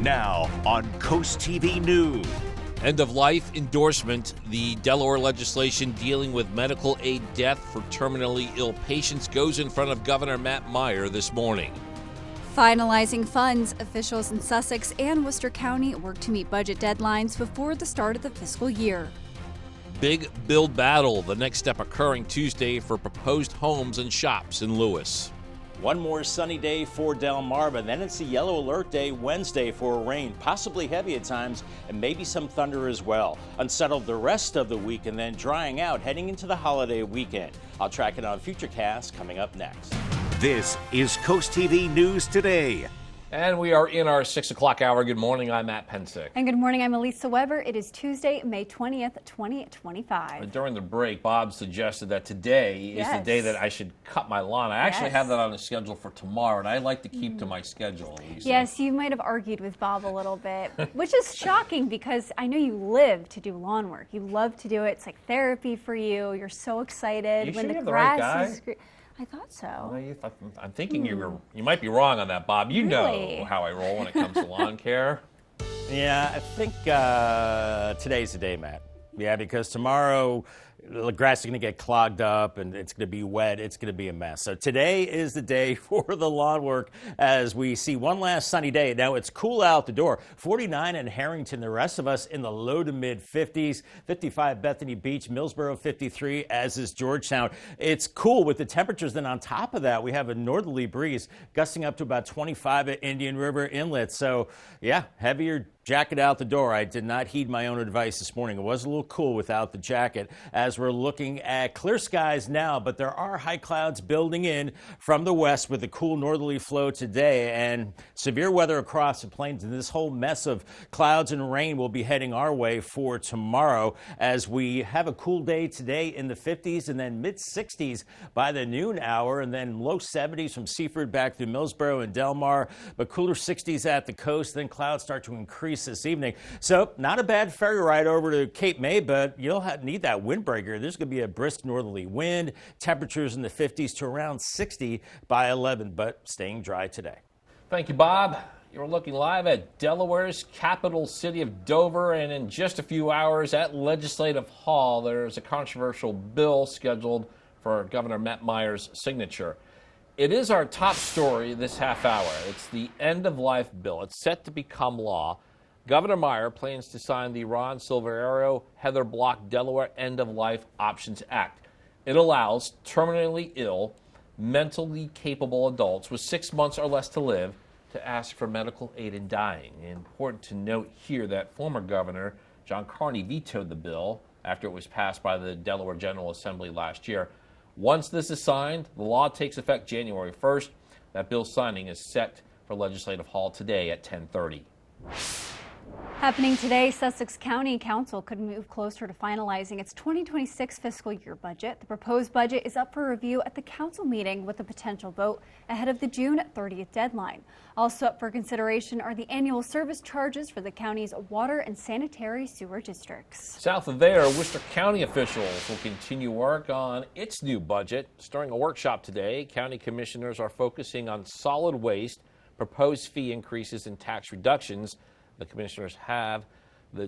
Now on CoastTV News. End-of-life endorsement. The Delaware legislation dealing with medical aid death for terminally ill patients goes in front of Governor Matt Meyer this morning. Finalizing funds, officials in Sussex and Worcester County work to meet budget deadlines before the start of the fiscal year. Big build battle, the next step occurring Tuesday for proposed homes and shops in Lewis. One more sunny day for Delmarva, then it's a yellow alert day Wednesday for rain, possibly heavy at times, and maybe some thunder as well. Unsettled the rest of the week and then drying out heading into the holiday weekend. I'll track it on Futurecast coming up next. This is CoastTV News Today. And we are in our 6 o'clock hour. Good morning, I'm Matt Pensick. And good morning, I'm Elisa Weber. It is Tuesday, May 20th, 2025. During the break, Bob suggested that today is the day that I should cut my lawn. I actually have that on the schedule for tomorrow, and I like to keep to my schedule, Elisa. Yes, you might have argued with Bob a little bit, which is shocking because I know you live to do lawn work. You love to do it. It's like therapy for you. You're so excited You when sure the you're the right grass guy? is I thought so. Well, I'm thinking you might be wrong on that, Bob. You Really? know how I roll when it comes to lawn care. Yeah, I think today's the day, Matt. Yeah, because tomorrow the grass is going to get clogged up and it's going to be wet. It's going to be a mess. So today is the day for the lawn work as we see one last sunny day. Now it's cool out the door. 49 in Harrington. The rest of us in the low to mid 50s. 55 Bethany Beach, Millsboro 53, as is Georgetown. It's cool with the temperatures. Then on top of that, we have a northerly breeze gusting up to about 25 at Indian River Inlet. So yeah, heavier jacket out the door. I did not heed my own advice this morning. It was a little cool without the jacket as we're looking at clear skies now, but there are high clouds building in from the west with a cool northerly flow today and severe weather across the plains. And this whole mess of clouds and rain will be heading our way for tomorrow as we have a cool day today in the 50s and then mid 60s by the noon hour and then low 70s from Seaford back through Millsboro and Delmar, but cooler 60s at the coast. Then clouds start to increase this evening. So not a bad ferry ride over to Cape May, but you'll need that windbreaker. There's going to be a brisk northerly wind, temperatures in the 50s to around 60 by 11, but staying dry today. Thank you, Bob. You're looking live at Delaware's capital city of Dover, and in just a few hours at Legislative Hall, there's a controversial bill scheduled for Governor Matt Meyer's signature. It is our top story this half hour. It's the end-of-life bill. It's set to become law. Governor Meyer plans to sign the Ron Silverio Heather Block Delaware End-of-Life Options Act. It allows terminally ill, mentally capable adults with 6 months or less to live to ask for medical aid in dying. Important to note here that former Governor John Carney vetoed the bill after it was passed by the Delaware General Assembly last year. Once this is signed, the law takes effect January 1st. That bill signing is set for Legislative Hall today at 10:30. Happening today, Sussex County Council could move closer to finalizing its 2026 fiscal year budget. The proposed budget is up for review at the council meeting with a potential vote ahead of the June 30th deadline. Also up for consideration are the annual service charges for the county's water and sanitary sewer districts. South of there, Worcester County officials will continue work on its new budget. During a workshop today, county commissioners are focusing on solid waste, proposed fee increases, and tax reductions. The commissioners have to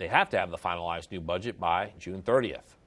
have the finalized new budget by June 30th.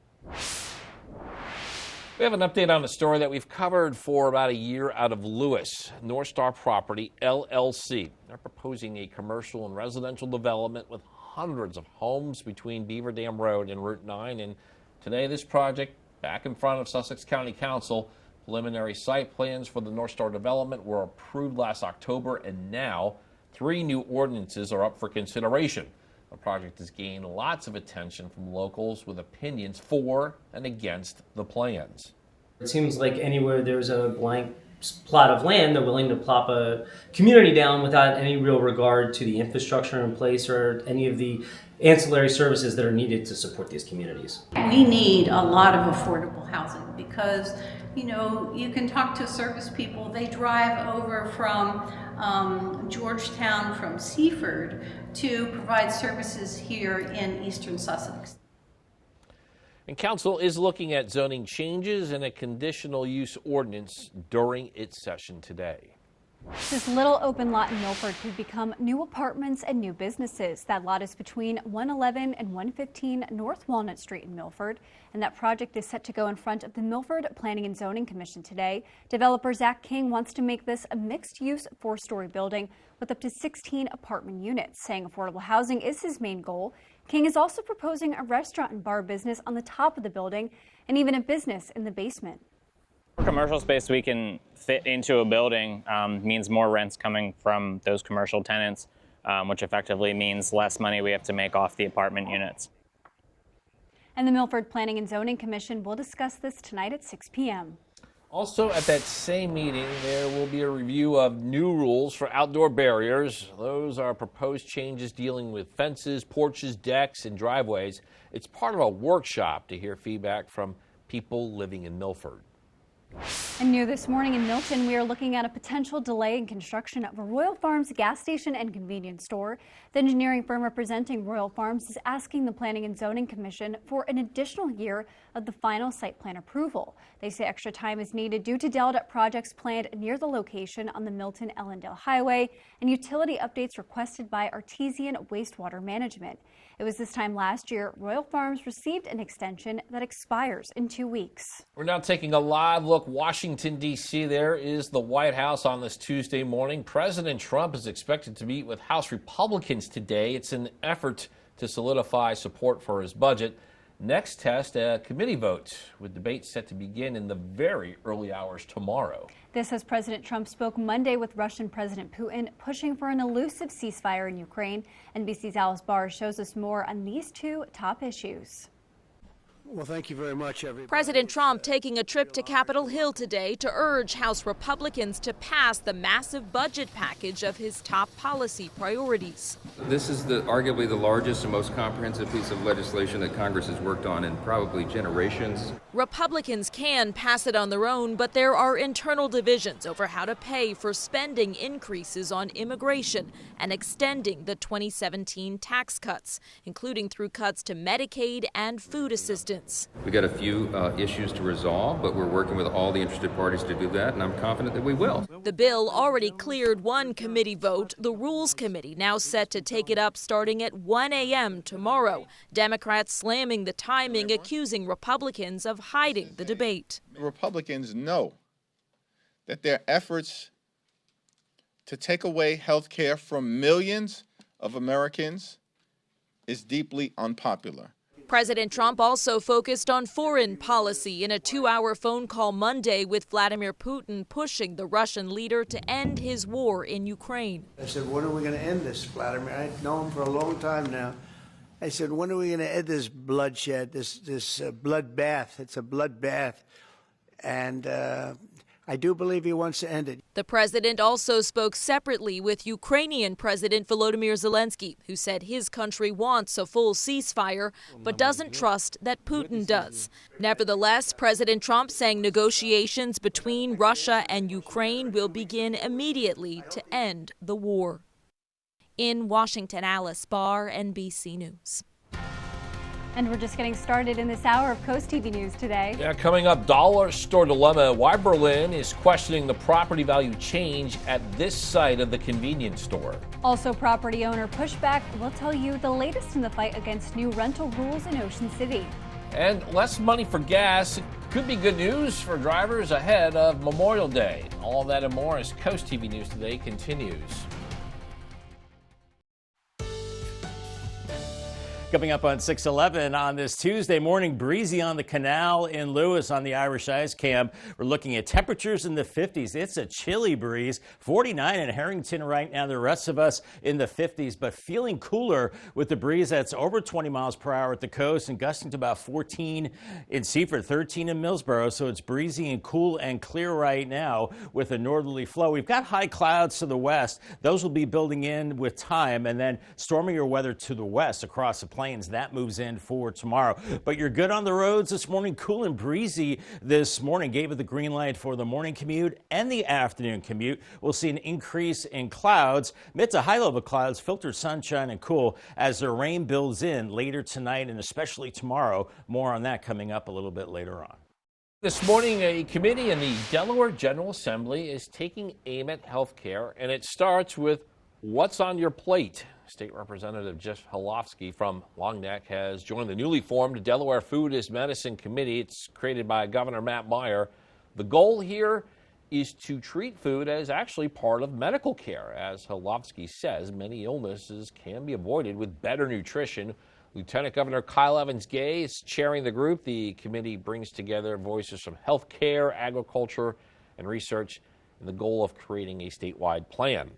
We have an update on a story that we've covered for about a year out of Lewis. North Star Property, LLC. They're proposing a commercial and residential development with hundreds of homes between Beaver Dam Road and Route 9. And today, this project back in front of Sussex County Council. Preliminary site plans for the North Star development were approved last October, and now 3 new ordinances are up for consideration. The project has gained lots of attention from locals with opinions for and against the plans. It seems like anywhere there's a blank plot of land, they're willing to plop a community down without any real regard to the infrastructure in place or any of the ancillary services that are needed to support these communities. We need a lot of affordable housing because, you know, you can talk to service people. They drive over from Georgetown, from Seaford, to provide services here in eastern Sussex. And council is looking at zoning changes and a conditional use ordinance during its session today. This little open lot in Milford could become new apartments and new businesses. That lot is between 111 and 115 North Walnut Street in Milford, and that project is set to go in front of the Milford Planning and Zoning Commission today. Developer Zach King wants to make this a mixed-use 4-story building with up to 16 apartment units, saying affordable housing is his main goal. King is also proposing a restaurant and bar business on the top of the building and even a business in the basement. Commercial space we can fit into a building means more rents coming from those commercial tenants, which effectively means less money we have to make off the apartment units. And the Milford Planning and Zoning Commission will discuss this tonight at 6 p.m. Also at that same meeting, there will be a review of new rules for outdoor barriers. Those are proposed changes dealing with fences, porches, decks, and driveways. It's part of a workshop to hear feedback from people living in Milford. And new this morning in Milton, we are looking at a potential delay in construction of a Royal Farms gas station and convenience store. The engineering firm representing Royal Farms is asking the Planning and Zoning Commission for an additional year of the final site plan approval. They say extra time is needed due to development projects planned near the location on the Milton-Ellendale Highway and utility updates requested by Artesian Wastewater Management. It was this time last year Royal Farms received an extension that expires in 2 weeks. We're now taking a live look. Washington, D.C. There is the White House on this Tuesday morning. President Trump is expected to meet with House Republicans today. It's an effort to solidify support for his budget. Next test, a committee vote with debate set to begin in the very early hours tomorrow. This as President Trump spoke Monday with Russian President Putin, pushing for an elusive ceasefire in Ukraine. NBC's Alice Barr shows us more on these two top issues. Well, thank you very much, everybody. President Trump taking a trip to Capitol Hill today to urge House Republicans to pass the massive budget package of his top policy priorities. This is arguably the largest and most comprehensive piece of legislation that Congress has worked on in probably generations. Republicans can pass it on their own, but there are internal divisions over how to pay for spending increases on immigration and extending the 2017 tax cuts, including through cuts to Medicaid and food assistance. We got a few issues to resolve, but we're working with all the interested parties to do that, and I'm confident that we will. The bill already cleared one committee vote. The Rules Committee now set to take it up starting at 1 a.m. tomorrow. Democrats slamming the timing, accusing Republicans of hiding the debate. Republicans know that their efforts to take away health care from millions of Americans is deeply unpopular. President Trump also focused on foreign policy in a 2-hour phone call Monday with Vladimir Putin, pushing the Russian leader to end his war in Ukraine. I said, when are we going to end this, Vladimir? I've known him for a long time now. I said, when are we going to end this bloodshed, this bloodbath? It's a bloodbath. And I do believe he wants to end it. The president also spoke separately with Ukrainian President Volodymyr Zelensky, who said his country wants a full ceasefire, but doesn't trust that Putin does. Nevertheless, President Trump saying negotiations between Russia and Ukraine will begin immediately to end the war. In Washington, Alice Barr, NBC News. And we're just getting started in this hour of CoastTV News today. Yeah, coming up, dollar store dilemma. Why Berlin is questioning the property value change at this site of the convenience store. Also, property owner pushback. We'll tell you the latest in the fight against new rental rules in Ocean City. And less money for gas. It could be good news for drivers ahead of Memorial Day. All that and more as CoastTV News Today continues. Coming up on 6:11 on this Tuesday morning, breezy on the canal in Lewis on the Irish Ice Camp. We're looking at temperatures in the 50s. It's a chilly breeze. 49 in Harrington right now. The rest of us in the 50s, but feeling cooler with the breeze that's over 20 miles per hour at the coast and gusting to about 14 in Seaford, 13 in Millsboro. So it's breezy and cool and clear right now with a northerly flow. We've got high clouds to the west. Those will be building in with time, and then stormier weather to the west across the plains. That moves in for tomorrow. But you're good on the roads this morning. Cool and breezy this morning. Gave it the green light for the morning commute and the afternoon commute. We'll see an increase in clouds, mid to high level clouds, filtered sunshine and cool as the rain builds in later tonight and especially tomorrow. More on that coming up a little bit later on. This morning, a committee in the Delaware General Assembly is taking aim at health care, and it starts with what's on your plate. State Representative Jeff Holofsky from Long Neck has joined the newly formed Delaware Food is Medicine Committee. It's created by Governor Matt Meyer. The goal here is to treat food as actually part of medical care. As Holofsky says, many illnesses can be avoided with better nutrition. Lieutenant Governor Kyle Evans-Gay is chairing the group. The committee brings together voices from healthcare, agriculture, and research in the goal of creating a statewide plan.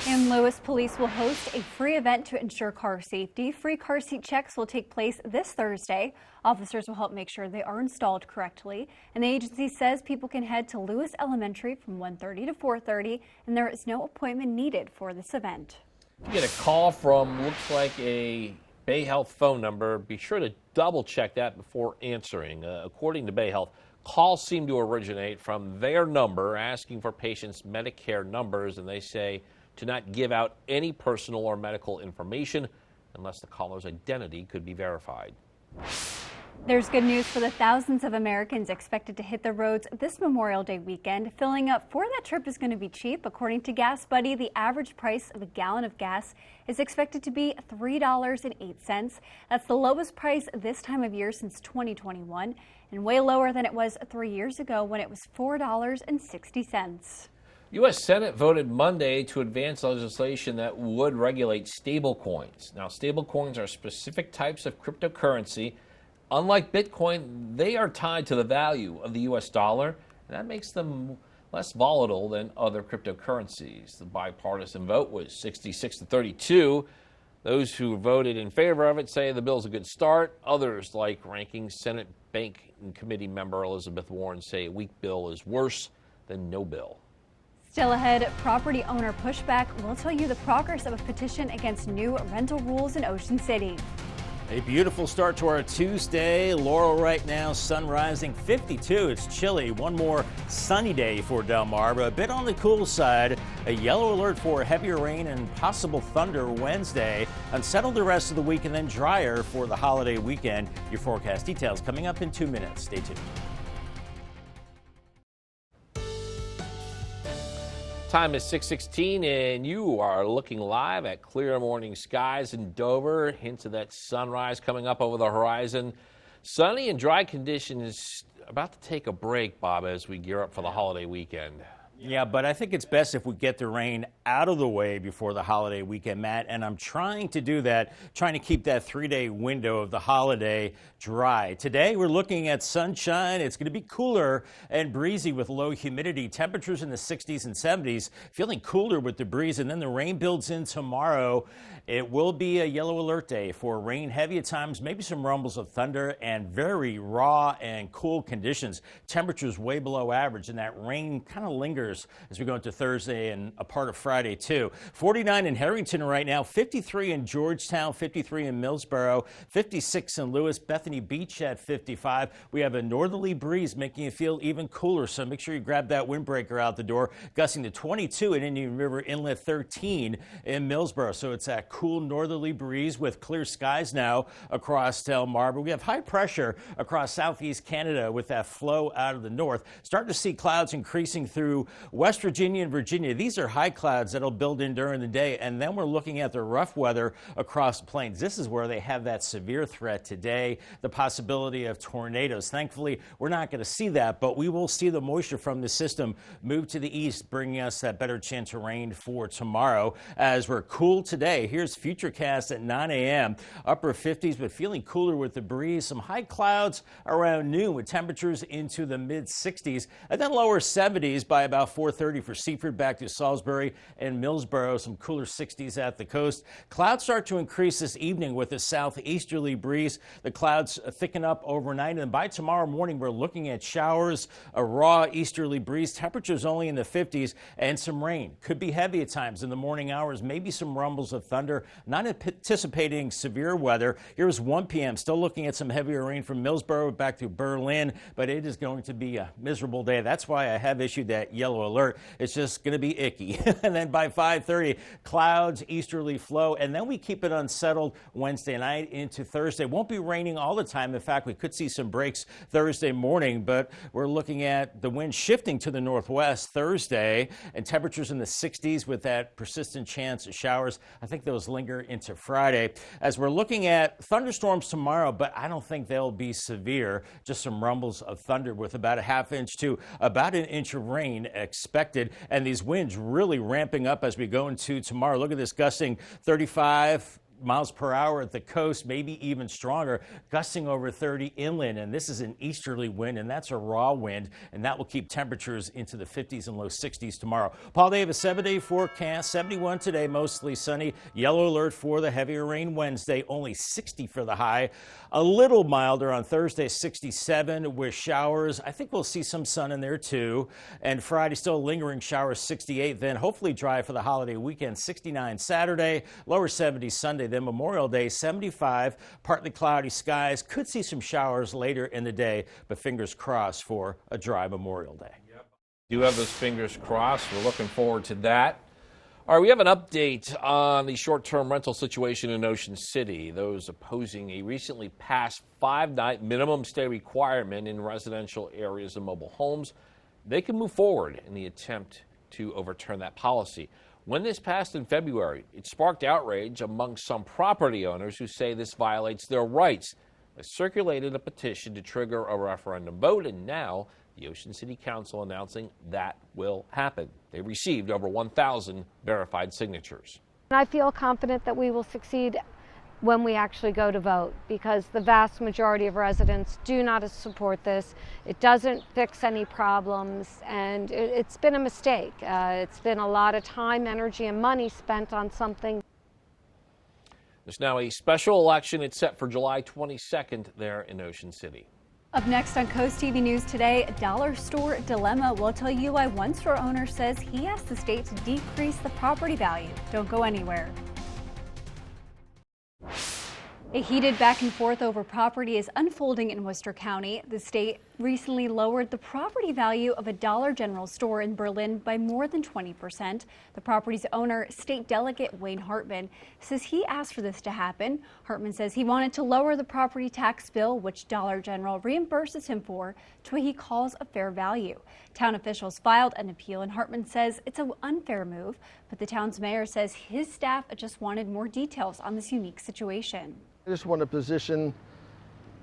In Lewis, police will host a free event to ensure car safety. Free car seat checks will take place this Thursday. Officers will help make sure they are installed correctly. And the agency says people can head to Lewis Elementary from 1:30 to 4:30, and there is no appointment needed for this event. If you get a call from looks like a Bay Health phone number, be sure to double check that before answering. According to Bay Health, calls seem to originate from their number asking for patients' Medicare numbers, and they say to not give out any personal or medical information unless the caller's identity could be verified. There's good news for the thousands of Americans expected to hit the roads this Memorial Day weekend. Filling up for that trip is going to be cheap. According to Gas Buddy, the average price of a gallon of gas is expected to be $3.08. That's the lowest price this time of year since 2021 and way lower than it was 3 years ago when it was $4.60. U.S. Senate voted Monday to advance legislation that would regulate stablecoins. Now, stablecoins are specific types of cryptocurrency. Unlike Bitcoin, they are tied to the value of the U.S. dollar, and that makes them less volatile than other cryptocurrencies. The bipartisan vote was 66 to 32. Those who voted in favor of it say the bill's a good start. Others, like Ranking Senate Bank and Committee member Elizabeth Warren, say a weak bill is worse than no bill. Still ahead, property owner pushback. We'll tell you the progress of a petition against new rental rules in Ocean City. A beautiful start to our Tuesday. Laurel right now, sun rising 52. It's chilly. One more sunny day for Delmarva. A bit on the cool side. A yellow alert for heavier rain and possible thunder Wednesday. Unsettled the rest of the week and then drier for the holiday weekend. Your forecast details coming up in 2 minutes. Stay tuned. Time is 6:16, and you are looking live at clear morning skies in Dover. Hints of that sunrise coming up over the horizon. Sunny and dry conditions about to take a break, Bob, as we gear up for the holiday weekend. Yeah, but I think it's best if we get the rain out of the way before the holiday weekend, Matt, and I'm trying to do that, trying to keep that 3-day window of the holiday dry. Today, we're looking at sunshine. It's going to be cooler and breezy with low humidity. Temperatures in the 60s and 70s, feeling cooler with the breeze, and then the rain builds in tomorrow. It will be a yellow alert day for rain, heavy at times, maybe some rumbles of thunder, and very raw and cool conditions. Temperatures way below average, and that rain kind of lingers as we go into Thursday and a part of Friday, too. 49 in Harrington right now, 53 in Georgetown, 53 in Millsboro, 56 in Lewis, Bethany Beach at 55. We have a northerly breeze making it feel even cooler, so make sure you grab that windbreaker out the door. Gusting to 22 in Indian River Inlet, 13 in Millsboro. So it's that cool northerly breeze with clear skies now across Delmarva. We have high pressure across southeast Canada with that flow out of the north. Starting to see clouds increasing through West Virginia and Virginia. These are high clouds that'll build in during the day, and then we're looking at the rough weather across the plains. This is where they have that severe threat today, the possibility of tornadoes. Thankfully, we're not going to see that, but we will see the moisture from the system move to the east, bringing us that better chance of rain for tomorrow as we're cool today. Here's Futurecast at 9 a.m. Upper 50s, but feeling cooler with the breeze. Some high clouds around noon with temperatures into the mid 60s, and then lower 70s by about 4:30 for Seaford back to Salisbury and Millsboro. Some cooler 60s at the coast. Clouds start to increase this evening with a southeasterly breeze. The clouds thicken up overnight, and by tomorrow morning we're looking at showers, a raw easterly breeze. Temperatures only in the 50s, and some rain. Could be heavy at times in the morning hours, maybe some rumbles of thunder. Not anticipating severe weather. Here's 1 p.m. Still looking at some heavier rain from Millsboro back to Berlin, but it is going to be a miserable day. That's why I have issued that yellow yellow alert. It's just going to be icky. And then by 5:30, clouds, easterly flow, and then we keep it unsettled Wednesday night into Thursday. Won't be raining all the time. In fact, we could see some breaks Thursday morning, but we're looking at the wind shifting to the northwest Thursday, and temperatures in the 60s with that persistent chance of showers. I think those linger into Friday. As we're looking at thunderstorms tomorrow, but I don't think they'll be severe. Just some rumbles of thunder with about a half inch to about an inch of rain expected. And these winds really ramping up as we go into tomorrow. Look at this, gusting 35 miles per hour at the coast, maybe even stronger, gusting over 30 inland. And this is an easterly wind, and that's a raw wind, and that will keep temperatures into the 50s and low 60s tomorrow. Paul Davis, 7-day forecast, 71 today, mostly sunny. Yellow alert for the heavier rain Wednesday, only 60 for the high. A little milder on Thursday, 67 with showers. I think we'll see some sun in there too. And Friday, still lingering showers, 68. Then hopefully dry for the holiday weekend, 69 Saturday, lower 70s Sunday. Then Memorial Day, 75, partly cloudy skies. Could see some showers later in the day, but fingers crossed for a dry Memorial Day. Yep. Do have those fingers crossed. We're looking forward to that. All right, we have an update on the short-term rental situation in Ocean City. Those opposing a recently passed 5-night minimum stay requirement in residential areas and mobile homes, they can move forward in the attempt to overturn that policy. When this passed in February, it sparked outrage among some property owners who say this violates their rights. They circulated a petition to trigger a referendum vote, and now the Ocean City Council announcing that will happen. They received over 1,000 verified signatures. I feel confident that we will succeed when we actually go to vote, because the vast majority of residents do not support this. It doesn't fix any problems, and it's been a mistake. It's been a lot of time, energy, and money spent on something. There's now a special election. It's set for July 22nd there in Ocean City. Up next on Coast TV News today, dollar store dilemma. We'll tell you why one store owner says he asked the state to decrease the property value. Don't go anywhere. A heated back and forth over property is unfolding in Worcester County. The state recently lowered the property value of a Dollar General store in Berlin by more than 20%. The property's owner, State Delegate Wayne Hartman, says he asked for this to happen. Hartman says he wanted to lower the property tax bill, which Dollar General reimburses him for, to what he calls a fair value. Town officials filed an appeal, and Hartman says it's an unfair move, but the town's mayor says his staff just wanted more details on this unique situation. I just want to position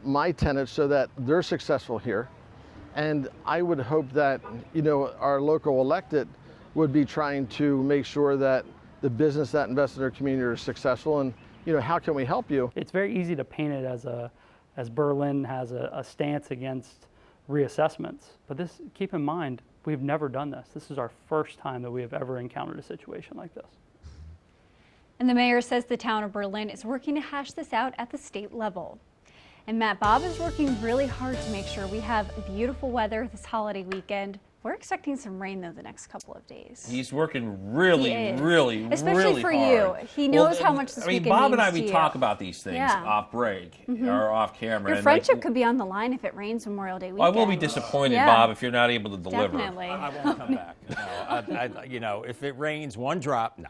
my tenants so that they're successful here. And I would hope that, our local elected would be trying to make sure that the business that invests in their community are successful. And, how can we help you? It's very easy to paint it as Berlin has a stance against reassessments. But keep in mind, we've never done this. This is our first time that we have ever encountered a situation like this. And the mayor says the town of Berlin is working to hash this out at the state level. And Matt, Bob is working really hard to make sure we have beautiful weather this holiday weekend. We're expecting some rain, though, the next couple of days. He's working really hard. Especially for you. He knows how much this weekend means to you. Bob and I, we talk about these things off break or off camera. Your friendship could be on the line if it rains Memorial Day weekend. Well, I will be disappointed, Bob, if you're not able to deliver. Definitely. I won't come back. No, if it rains one drop, no.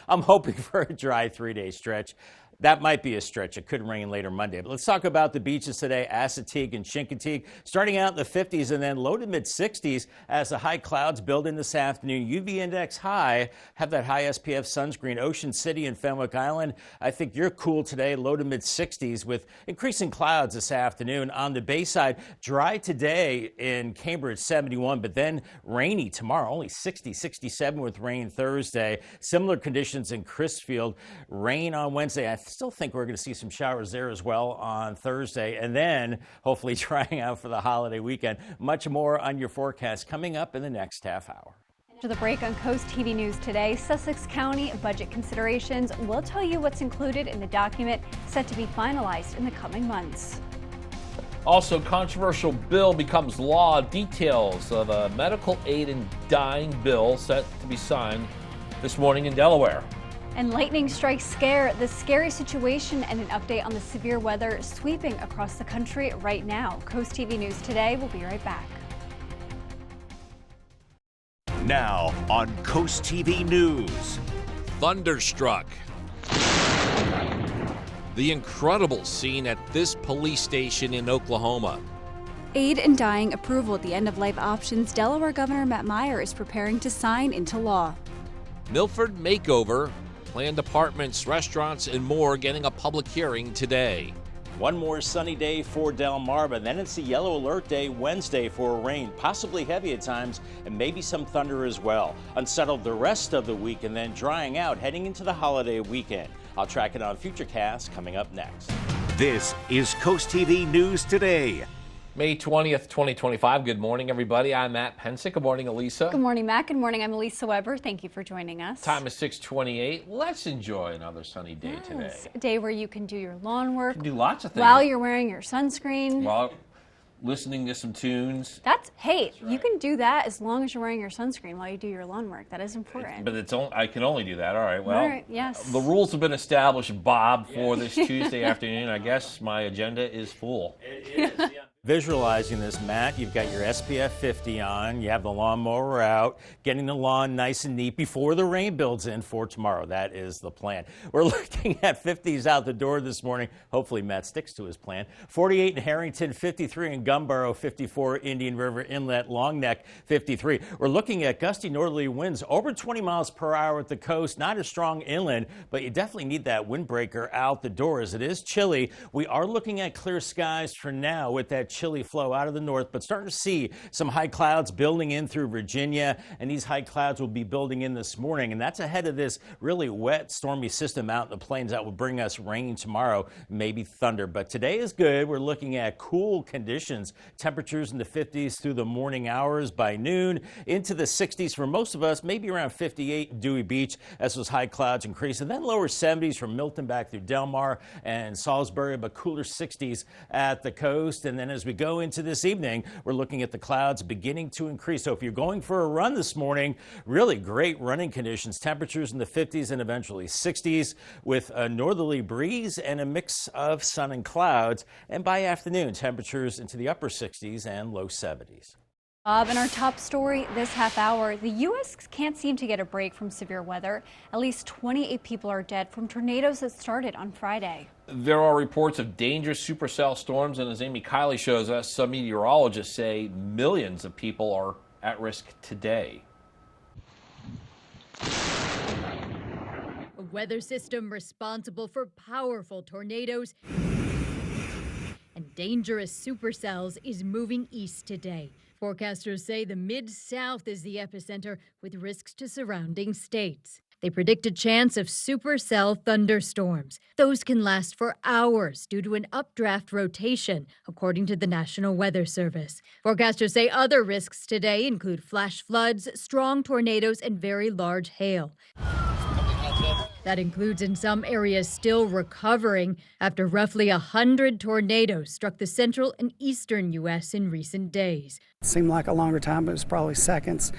I'm hoping for a dry 3-day stretch. That might be a stretch. It could rain later Monday. But let's talk about the beaches today. Assateague and Chincoteague starting out in the 50s and then low to mid 60s as the high clouds build in this afternoon. UV index high. Have that high SPF sunscreen. Ocean City and Fenwick Island. I think you're cool today. Low to mid 60s with increasing clouds this afternoon. On the Bayside, dry today in Cambridge, 71, but then rainy tomorrow. Only 60, 67 with rain Thursday. Similar conditions in Crisfield. Rain on Wednesday. I still think we're going to see some showers there as well on Thursday, and then hopefully drying out for the holiday weekend. Much more on your forecast coming up in the next half hour. After the break on Coast TV News today, Sussex County budget considerations. We'll tell you what's included in the document set to be finalized in the coming months. Also, controversial bill becomes law. Details of a medical aid in dying bill set to be signed this morning in Delaware. And lightning strikes scare, the scary situation, and an update on the severe weather sweeping across the country right now. Coast TV News today. We'll be right back. Now on Coast TV News. Thunderstruck. The incredible scene at this police station in Oklahoma. Aid in dying approval at the end-of-life options Delaware Governor Matt Meyer is preparing to sign into law. Milford makeover. Planned apartments, restaurants, and more getting a public hearing today. One more sunny day for Delmarva. Then it's a yellow alert day Wednesday for rain, possibly heavy at times, and maybe some thunder as well. Unsettled the rest of the week and then drying out heading into the holiday weekend. I'll track it on Futurecast coming up next. This is Coast TV News Today. May 20th, 2025. Good morning, everybody. I'm Matt Pensick. Good morning, Elisa. Good morning, Matt. Good morning. I'm Elisa Weber. Thank you for joining us. Time is 6:28. Let's enjoy another sunny day today. A day where you can do your lawn work. You can do lots of things. While you're wearing your sunscreen. While listening to some tunes. Hey, you can do that as long as you're wearing your sunscreen while you do your lawn work. That is important. But I can only do that. All right. Well, all right, yes. The rules have been established, Bob, for this Tuesday afternoon. I guess my agenda is full. It is, yeah. Visualizing this, Matt, you've got your SPF 50 on, you have the lawnmower out, getting the lawn nice and neat before the rain builds in for tomorrow. That is the plan. We're looking at 50s out the door this morning. Hopefully Matt sticks to his plan. 48 in Harrington, 53 in Gumboro, 54 Indian River Inlet, Long Neck, 53. We're looking at gusty northerly winds over 20 miles per hour at the coast. Not as strong inland, but you definitely need that windbreaker out the door as it is chilly. We are looking at clear skies for now with that chilly flow out of the north, but starting to see some high clouds building in through Virginia, and these high clouds will be building in this morning, and that's ahead of this really wet, stormy system out in the plains that will bring us rain tomorrow, maybe thunder. But today is good. We're looking at cool conditions, temperatures in the 50s through the morning hours, by noon into the 60s for most of us, maybe around 58 in Dewey Beach as those high clouds increase, and then lower 70s from Milton back through Delmar and Salisbury, but cooler 60s at the coast. And then as we go into this evening, we're looking at the clouds beginning to increase. So if you're going for a run this morning, really great running conditions, temperatures in the 50s and eventually 60s with a northerly breeze and a mix of sun and clouds. And by afternoon, temperatures into the upper 60s and low 70s. In our top story this half hour, the U.S. can't seem to get a break from severe weather. At least 28 people are dead from tornadoes that started on Friday. There are reports of dangerous supercell storms, and as Amy Kiley shows us, some meteorologists say millions of people are at risk today. A weather system responsible for powerful tornadoes and dangerous supercells is moving east today. Forecasters say the Mid-South is the epicenter, with risks to surrounding states. They predict a chance of supercell thunderstorms. Those can last for hours due to an updraft rotation, according to the National Weather Service. Forecasters say other risks today include flash floods, strong tornadoes, and very large hail. That includes in some areas still recovering after roughly 100 tornadoes struck the central and eastern U.S. in recent days. It seemed like a longer time, but it was probably seconds.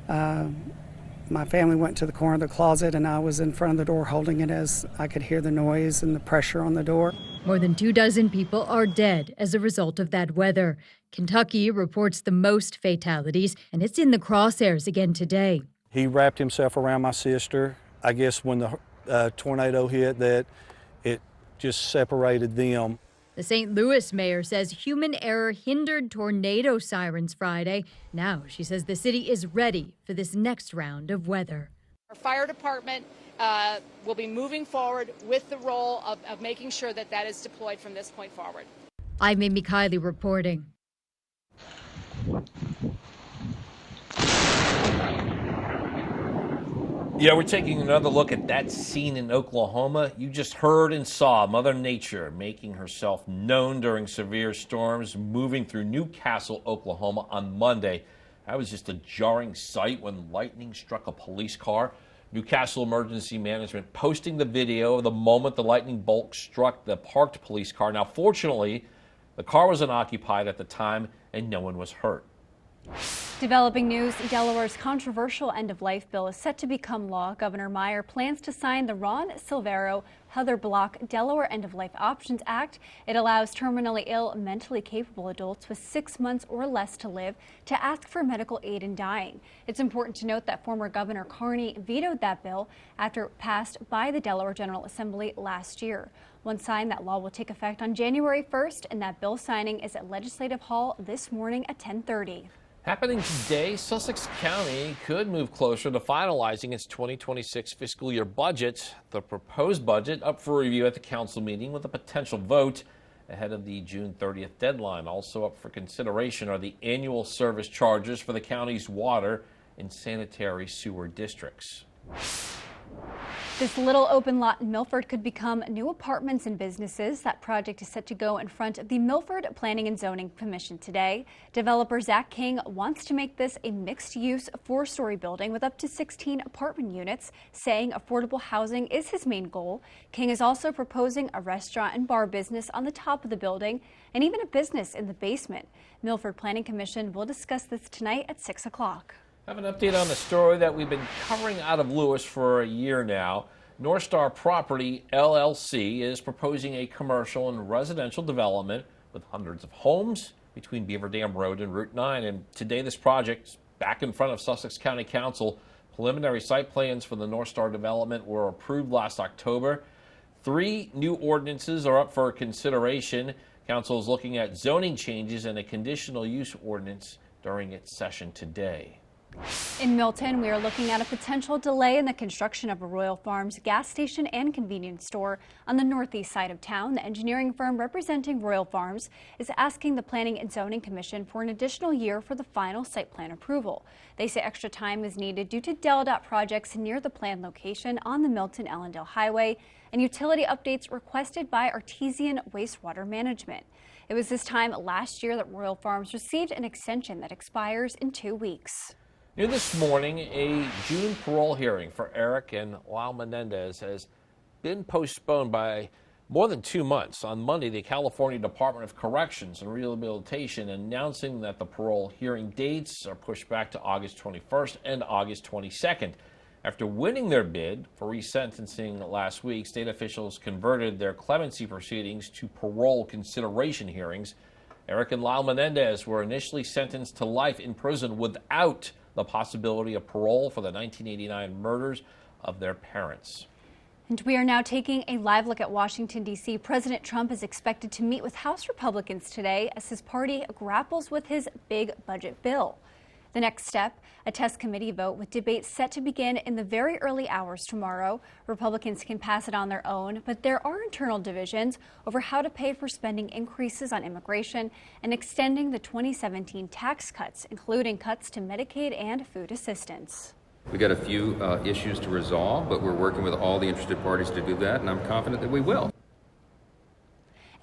My family went to the corner of the closet, and I was in front of the door holding it as I could hear the noise and the pressure on the door. More than 24 people are dead as a result of that weather. Kentucky reports the most fatalities, and it's in the crosshairs again today. He wrapped himself around my sister. I guess when the tornado hit, that it just separated them. The St. Louis mayor says human error hindered tornado sirens Friday. Now she says the city is ready for this next round of weather. Our fire department will be moving forward with the role of making sure that that is deployed from this point forward. I'm Amy Kiley reporting. Yeah, we're taking another look at that scene in Oklahoma. You just heard and saw Mother Nature making herself known during severe storms moving through Newcastle, Oklahoma on Monday. That was just a jarring sight when lightning struck a police car. Newcastle Emergency Management posting the video of the moment the lightning bolt struck the parked police car. Now, fortunately, the car was unoccupied at the time and no one was hurt. Developing news, Delaware's controversial end-of-life bill is set to become law. Governor Meyer plans to sign the Ron Silvero Heather Block Delaware End-of-Life Options Act. It allows terminally ill, mentally capable adults with 6 months or less to live to ask for medical aid in dying. It's important to note that former Governor Carney vetoed that bill after it passed by the Delaware General Assembly last year. Once signed, that law will take effect on January 1st, and that bill signing is at Legislative Hall this morning at 10:30. Happening today, Sussex County could move closer to finalizing its 2026 fiscal year budget. The proposed budget up for review at the council meeting with a potential vote ahead of the June 30th deadline. Also up for consideration are the annual service charges for the county's water and sanitary sewer districts. This little open lot in Milford could become new apartments and businesses. That project is set to go in front of the Milford Planning and Zoning Commission today. Developer Zach King wants to make this a mixed-use 4-story building with up to 16 apartment units, saying affordable housing is his main goal. King is also proposing a restaurant and bar business on the top of the building and even a business in the basement. Milford Planning Commission will discuss this tonight at 6 o'clock. I have an update on the story that we've been covering out of Lewis for a year now. North Star Property LLC is proposing a commercial and residential development with hundreds of homes between Beaver Dam Road and Route 9. And today this project is back in front of Sussex County Council. Preliminary site plans for the North Star development were approved last October. 3 new ordinances are up for consideration. Council is looking at zoning changes and a conditional use ordinance during its session today. In Milton, we are looking at a potential delay in the construction of a Royal Farms gas station and convenience store on the northeast side of town. The engineering firm representing Royal Farms is asking the Planning and Zoning Commission for an additional year for the final site plan approval. They say extra time is needed due to DelDOT projects near the planned location on the Milton-Ellendale Highway and utility updates requested by Artesian Wastewater Management. It was this time last year that Royal Farms received an extension that expires in 2 weeks. New this morning, a June parole hearing for Eric and Lyle Menendez has been postponed by more than 2 months. On Monday, the California Department of Corrections and Rehabilitation announcing that the parole hearing dates are pushed back to August 21st and August 22nd. After winning their bid for resentencing last week, state officials converted their clemency proceedings to parole consideration hearings. Eric and Lyle Menendez were initially sentenced to life in prison without the possibility of parole for the 1989 murders of their parents. And we are now taking a live look at Washington, D.C. President Trump is expected to meet with House Republicans today as his party grapples with his big budget bill. The next step, a test committee vote with debates set to begin in the very early hours tomorrow. Republicans can pass it on their own, but there are internal divisions over how to pay for spending increases on immigration and extending the 2017 tax cuts, including cuts to Medicaid and food assistance. We got a few issues to resolve, but we're working with all the interested parties to do that, and I'm confident that we will.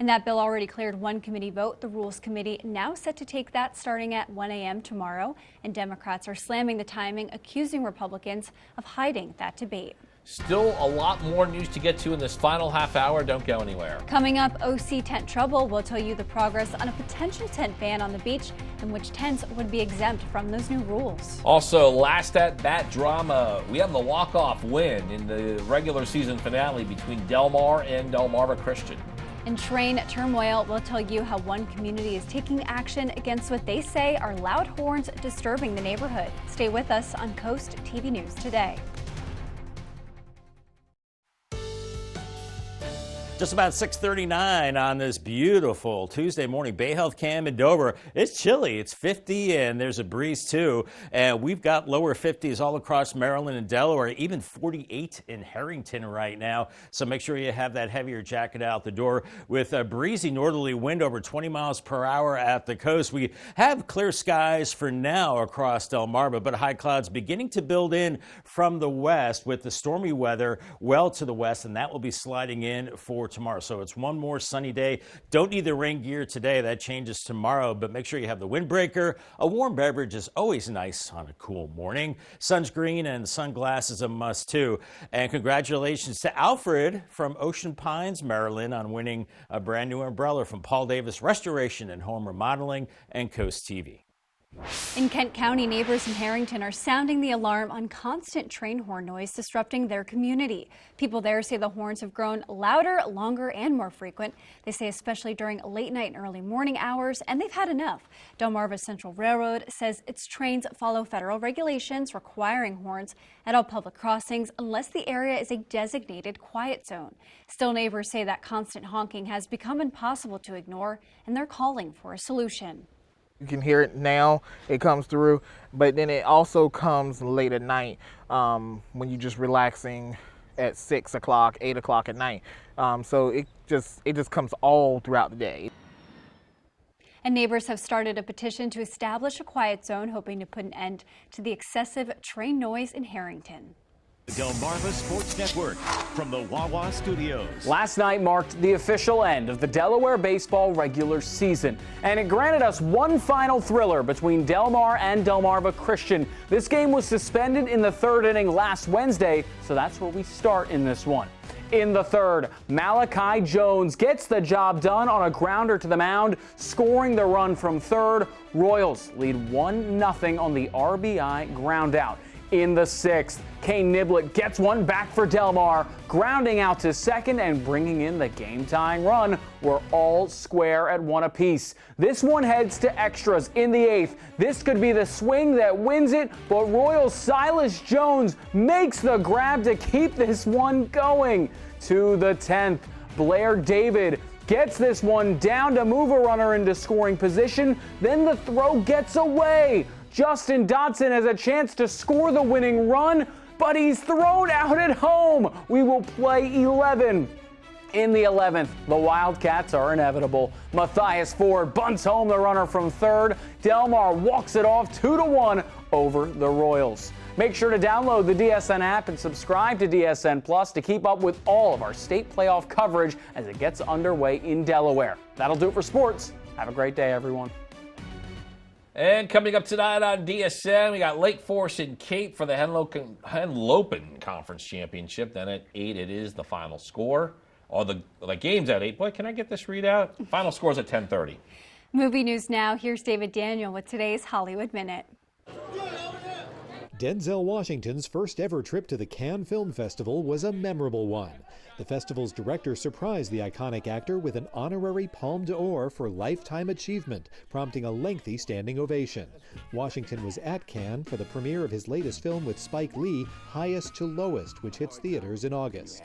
And that bill already cleared one committee vote. The Rules Committee now set to take that starting at 1 a.m. tomorrow. And Democrats are slamming the timing, accusing Republicans of hiding that debate. Still a lot more news to get to in this final half hour. Don't go anywhere. Coming up, OC tent trouble. We'll tell you the progress on a potential tent ban on the beach and which tents would be exempt from those new rules. Also, last at bat drama. We have the walk-off win in the regular season finale between Del Mar and Delmarva Christian. In train turmoil, we'll tell you how one community is taking action against what they say are loud horns disturbing the neighborhood. Stay with us on Coast TV News today. Just about 6:39 on this beautiful Tuesday morning. Bay Health Cam in Dover. It's chilly. It's 50 and there's a breeze too. And we've got lower 50s all across Maryland and Delaware, even 48 in Harrington right now. So make sure you have that heavier jacket out the door with a breezy northerly wind over 20 miles per hour at the coast. We have clear skies for now across Delmarva, but high clouds beginning to build in from the west with the stormy weather well to the west, and that will be sliding in for tomorrow. So it's one more sunny day. Don't need the rain gear today. That changes tomorrow, but make sure you have the windbreaker. A warm beverage is always nice on a cool morning. Sunscreen and sunglasses a must too. And congratulations to Alfred from Ocean Pines, Maryland on winning a brand new umbrella from Paul Davis Restoration and Home Remodeling and Coast TV. In Kent County, neighbors in Harrington are sounding the alarm on constant train horn noise disrupting their community. People there say the horns have grown louder, longer, and more frequent. They say especially during late night and early morning hours, and they've had enough. Delmarva Central Railroad says its trains follow federal regulations requiring horns at all public crossings unless the area is a designated quiet zone. Still, neighbors say that constant honking has become impossible to ignore, and they're calling for a solution. You can hear it now, it comes through, but then it also comes late at night when you're just relaxing at 6 o'clock, 8 o'clock at night. So it just comes all throughout the day. And neighbors have started a petition to establish a quiet zone, hoping to put an end to the excessive train noise in Harrington. The Delmarva Sports Network from the Wawa Studios. Last night marked the official end of the Delaware baseball regular season, and it granted us one final thriller between Del Mar and Delmarva Christian. This game was suspended in the third inning last Wednesday, so that's where we start in this one. In the third, Malachi Jones gets the job done on a grounder to the mound, scoring the run from third. Royals lead 1-0 on the RBI groundout. In the sixth, Kane Niblett gets one back for Del Mar, grounding out to second and bringing in the game-tying run. We're all square at one apiece. This one heads to extras in the eighth. This could be the swing that wins it, but Royals Silas Jones makes the grab to keep this one going. To the 10th, Blair David gets this one down to move a runner into scoring position. Then the throw gets away. Justin Dotson has a chance to score the winning run, but he's thrown out at home. We will play 11. In the 11th, the Wildcats are inevitable. Matthias Ford bunts home the runner from third. Del Mar walks it off 2-1 over the Royals. Make sure to download the DSN app and subscribe to DSN Plus to keep up with all of our state playoff coverage as it gets underway in Delaware. That'll do it for sports. Have a great day, everyone. And coming up tonight on DSN, we got Lake Forest and Cape for the Henlopen Conference Championship. Then at 8, it is the final score. Or the game's at 8. Boy, can I get this readout? Final score's at 10:30. Movie news now. Here's David Daniel with today's Hollywood Minute. Denzel Washington's first ever trip to the Cannes Film Festival was a memorable one. The festival's director surprised the iconic actor with an honorary Palme d'Or for lifetime achievement, prompting a lengthy standing ovation. Washington was at Cannes for the premiere of his latest film with Spike Lee, Highest to Lowest, which hits theaters in August.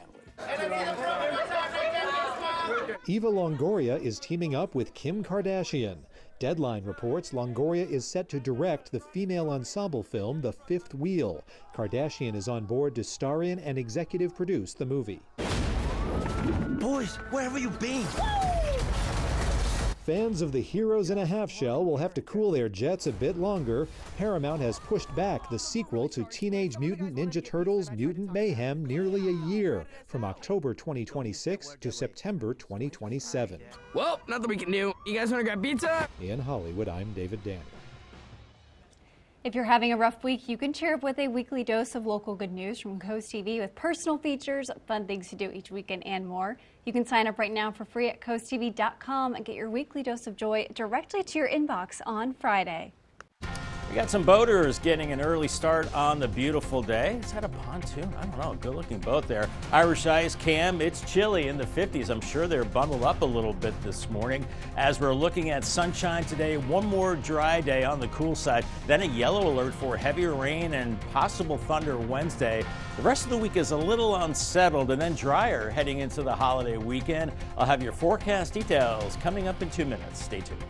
Eva Longoria is teaming up with Kim Kardashian. Deadline reports Longoria is set to direct the female ensemble film The Fifth Wheel. Kardashian is on board to star in and executive produce the movie. Boys, where have you been? Fans of the Heroes in a Half Shell will have to cool their jets a bit longer. Paramount has pushed back the sequel to Teenage Mutant Ninja Turtles Mutant Mayhem nearly a year, from October 2026 to September 2027. Well, nothing we can do. You guys want to grab pizza? In Hollywood, I'm David Daniel. If you're having a rough week, you can cheer up with a weekly dose of local good news from CoastTV with personal features, fun things to do each weekend, and more. You can sign up right now for free at CoastTV.com and get your weekly dose of joy directly to your inbox on Friday. We got some boaters getting an early start on the beautiful day. Is that a pontoon? I don't know. Good looking boat there. Irish Ice Cam, it's chilly in the 50s. I'm sure they're bundled up a little bit this morning. As we're looking at sunshine today, one more dry day on the cool side, then a yellow alert for heavier rain and possible thunder Wednesday. The rest of the week is a little unsettled and then drier heading into the holiday weekend. I'll have your forecast details coming up in 2 minutes. Stay tuned.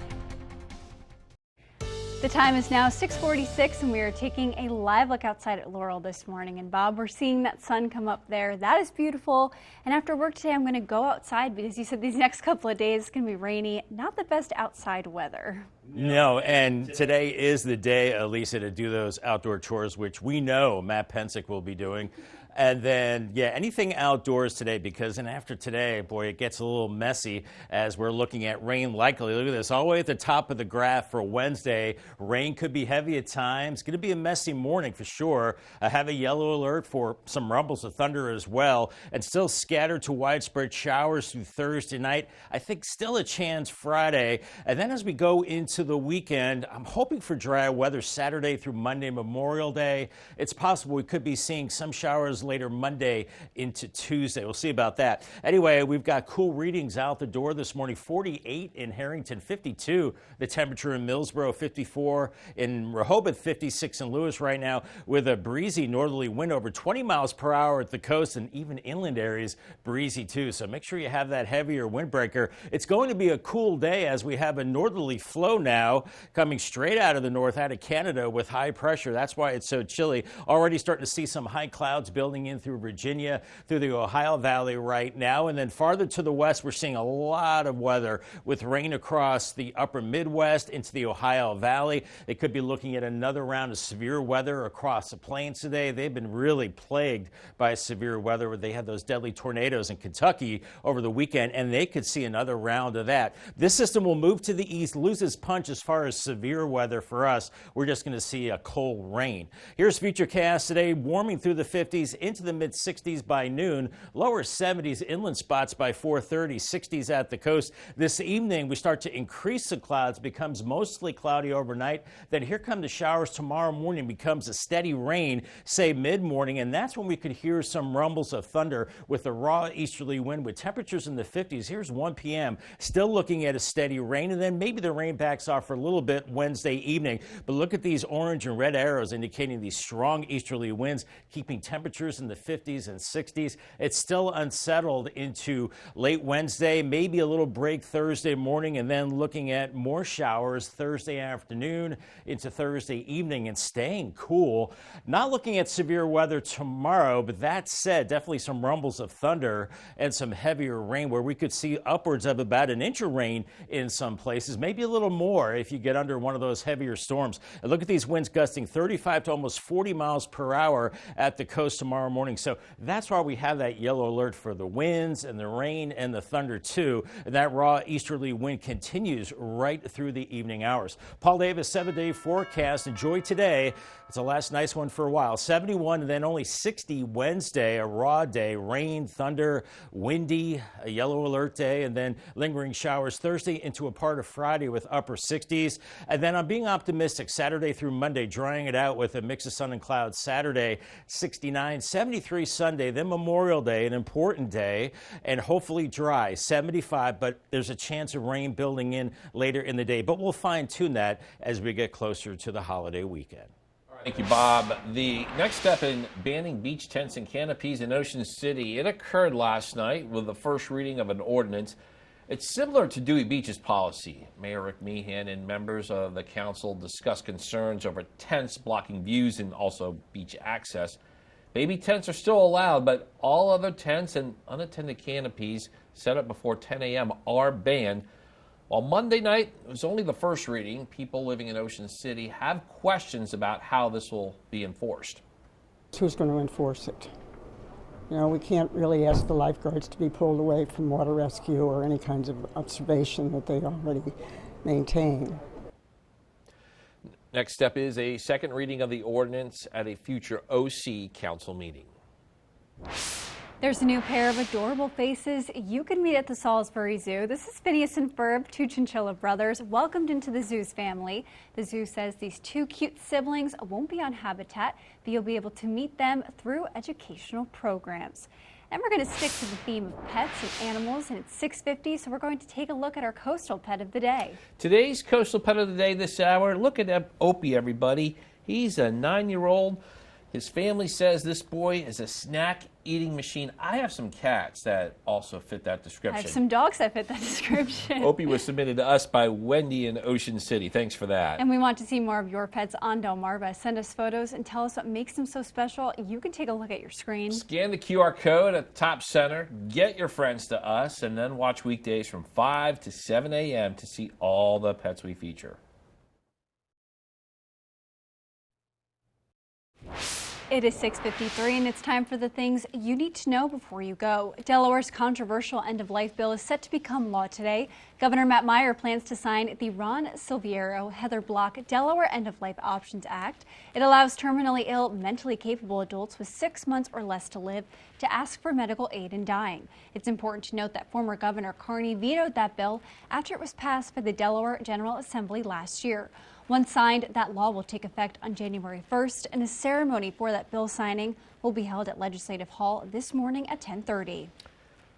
The time is now 6:46 and we are taking a live look outside at Laurel this morning. And Bob, we're seeing that sun come up there. That is beautiful. And after work today, I'm going to go outside because you said these next couple of days it's going to be rainy. Not the best outside weather. No, and today is the day, Elisa, to do those outdoor chores, which we know Matt Pensick will be doing. And then, yeah, anything outdoors today, because then after today, boy, it gets a little messy as we're looking at rain likely. Look at this, all the way at the top of the graph for Wednesday. Rain could be heavy at times. Going to be a messy morning for sure. I have a yellow alert for some rumbles of thunder as well, and still scattered to widespread showers through Thursday night. I think still a chance Friday. And then as we go into the weekend, I'm hoping for dry weather Saturday through Monday, Memorial Day. It's possible we could be seeing some showers later Monday into Tuesday. We'll see about that. Anyway, we've got cool readings out the door this morning. 48 in Harrington, 52 the temperature in Millsboro, 54 in Rehoboth, 56 in Lewis right now, with a breezy northerly wind over 20 miles per hour at the coast, and even inland areas breezy too. So make sure you have that heavier windbreaker. It's going to be a cool day as we have a northerly flow now coming straight out of the north, out of Canada with high pressure. That's why it's so chilly. Already starting to see some high clouds building in through Virginia, through the Ohio Valley right now. And then farther to the west, we're seeing a lot of weather with rain across the upper Midwest into the Ohio Valley. They could be looking at another round of severe weather across the plains today. They've been really plagued by severe weather where they had those deadly tornadoes in Kentucky over the weekend, and they could see another round of that. This system will move to the east, lose its punch as far as severe weather for us. We're just going to see a cold rain. Here's Futurecast today, warming through the 50s into the mid-60s by noon, lower 70s inland spots by 4:30, 60s at the coast. This evening, we start to increase the clouds, becomes mostly cloudy overnight. Then here come the showers tomorrow morning, becomes a steady rain, say mid-morning, and that's when we could hear some rumbles of thunder with a raw easterly wind with temperatures in the 50s. Here's 1 p.m., still looking at a steady rain, and then maybe the rain backs off for a little bit Wednesday evening. But look at these orange and red arrows indicating these strong easterly winds, keeping temperatures in the 50s and 60s. It's still unsettled into late Wednesday, maybe a little break Thursday morning, and then looking at more showers Thursday afternoon into Thursday evening and staying cool. Not looking at severe weather tomorrow, but that said, definitely some rumbles of thunder and some heavier rain where we could see upwards of about an inch of rain in some places, maybe a little more if you get under one of those heavier storms. And look at these winds gusting 35 to almost 40 miles per hour at the coast tomorrow morning. So that's why we have that yellow alert for the winds and the rain and the thunder too. And that raw easterly wind continues right through the evening hours. Paul Davis, 7-day forecast. Enjoy today. It's the last nice one for a while. 71 and then only 60 Wednesday, a raw day, rain, thunder, windy, a yellow alert day, and then lingering showers Thursday into a part of Friday with upper 60s. And then I'm being optimistic Saturday through Monday, drying it out with a mix of sun and clouds Saturday, 69, 73 Sunday, then Memorial Day, an important day, and hopefully dry, 75, but there's a chance of rain building in later in the day. But we'll fine-tune that as we get closer to the holiday weekend. Thank you, Bob. The next step in banning beach tents and canopies in Ocean City, it occurred last night with the first reading of an ordinance. It's similar to Dewey Beach's policy. Mayor Rick Meehan and members of the council discussed concerns over tents blocking views and also beach access. Baby tents are still allowed, but all other tents and unattended canopies set up before 10 a.m. are banned. While Monday night was only the first reading, people living in Ocean City have questions about how this will be enforced. Who's going to enforce it? You know, we can't really ask the lifeguards to be pulled away from water rescue or any kinds of observation that they already maintain. Next step is a second reading of the ordinance at a future OC council meeting. There's a new pair of adorable faces you can meet at the Salisbury Zoo. This is Phineas and Ferb, two chinchilla brothers, welcomed into the zoo's family. The zoo says these two cute siblings won't be on habitat, but you'll be able to meet them through educational programs. And we're going to stick to the theme of pets and animals, and it's 6:50, so we're going to take a look at our coastal pet of the day. Today's coastal pet of the day this hour, look at Opie, everybody. He's a 9-year-old. His family says this boy is a snack-eating machine. I have some cats that also fit that description. I have some dogs that fit that description. Opie was submitted to us by Wendy in Ocean City. Thanks for that. And we want to see more of your pets on Delmarva. Send us photos and tell us what makes them so special. You can take a look at your screen. Scan the QR code at the top center, get your friends to us, and then watch weekdays from 5 to 7 a.m. to see all the pets we feature. It is 6:53 and it's time for the things you need to know before you go. Delaware's controversial end-of-life bill is set to become law today. Governor Matt Meyer plans to sign the Ron Silviero, Heather Block Delaware End-of-Life Options Act. It allows terminally ill, mentally capable adults with 6 months or less to live to ask for medical aid in dying. It's important to note that former Governor Carney vetoed that bill after it was passed by the Delaware General Assembly last year. Once signed, that law will take effect on January 1st, and a ceremony for that bill signing will be held at Legislative Hall this morning at 10:30.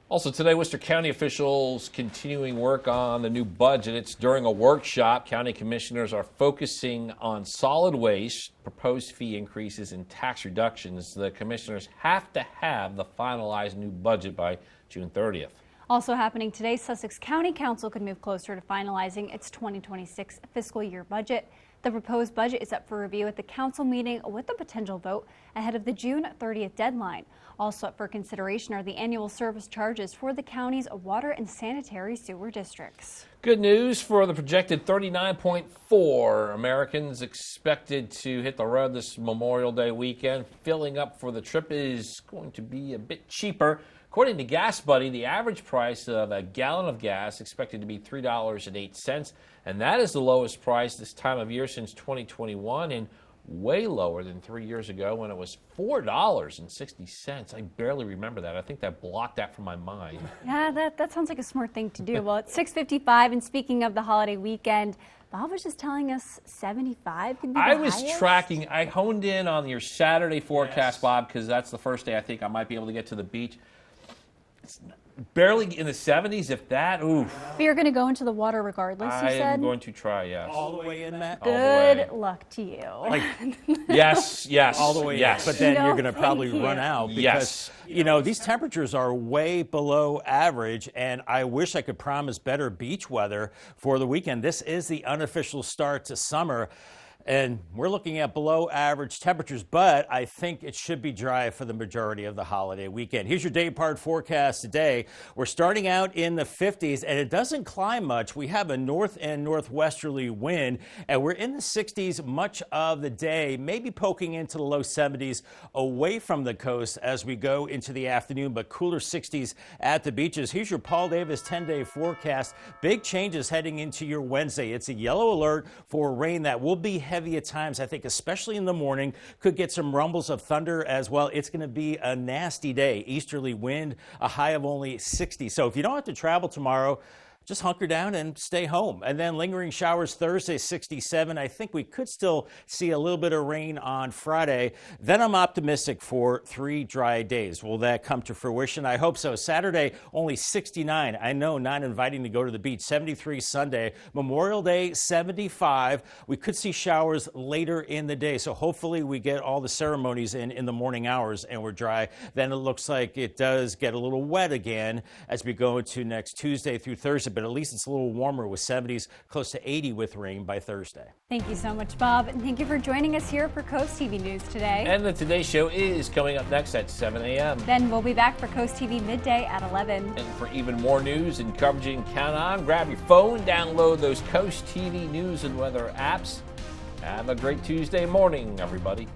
Also today, Worcester County officials continuing work on the new budget. It's during a workshop. County commissioners are focusing on solid waste, proposed fee increases, and tax reductions. The commissioners have to have the finalized new budget by June 30th. Also happening today, Sussex County Council could move closer to finalizing its 2026 fiscal year budget. The proposed budget is up for review at the council meeting with a potential vote ahead of the June 30th deadline. Also up for consideration are the annual service charges for the county's water and sanitary sewer districts. Good news for the projected 39.4 Americans expected to hit the road this Memorial Day weekend. Filling up for the trip is going to be a bit cheaper. According to Gas Buddy, the average price of a gallon of gas expected to be $3.08, and that is the lowest price this time of year since 2021 and way lower than 3 years ago when it was $4.60. I barely remember that. I think that blocked that from my mind. Yeah, that sounds like a smart thing to do. Well, it's 6:55, and speaking of the holiday weekend, Bob was just telling us 75 could be the highest. Tracking. I honed in on your Saturday forecast, Bob, because that's the first day I think I might be able to get to the beach. It's barely in the 70s, if that. Oof. But you're going to go into the water regardless, you said? I am going to try, yes. All the way in, Matt? Good luck to you. Yes. All the way in. But then you're going to probably run out because, you know, these temperatures are way below average, and I wish I could promise better beach weather for the weekend. This is the unofficial start to summer. And we're looking at below average temperatures, but I think it should be dry for the majority of the holiday weekend. Here's your day part forecast today. We're starting out in the 50s, and it doesn't climb much. We have a north and northwesterly wind, and we're in the 60s much of the day, maybe poking into the low 70s away from the coast as we go into the afternoon, but cooler 60s at the beaches. Here's your Paul Davis 10-day forecast. Big changes heading into your Wednesday. It's a yellow alert for rain that will be heavy at times, I think, especially in the morning. Could get some rumbles of thunder as well. It's going to be a nasty day. Easterly wind, a high of only 60. So if you don't have to travel tomorrow, just hunker down and stay home. And then lingering showers Thursday, 67. I think we could still see a little bit of rain on Friday. Then I'm optimistic for 3 dry days. Will that come to fruition? I hope so. Saturday, only 69. I know, not inviting to go to the beach. 73 Sunday. Memorial Day, 75. We could see showers later in the day. So hopefully we get all the ceremonies in the morning hours and we're dry. Then it looks like it does get a little wet again as we go into next Tuesday through Thursday. But at least it's a little warmer with 70s, close to 80 with rain by Thursday. Thank you so much, Bob. And thank you for joining us here for Coast TV News today. And the Today Show is coming up next at 7 a.m. Then we'll be back for Coast TV midday at 11. And for even more news and coverage you can count on, grab your phone, download those Coast TV News and weather apps. Have a great Tuesday morning, everybody.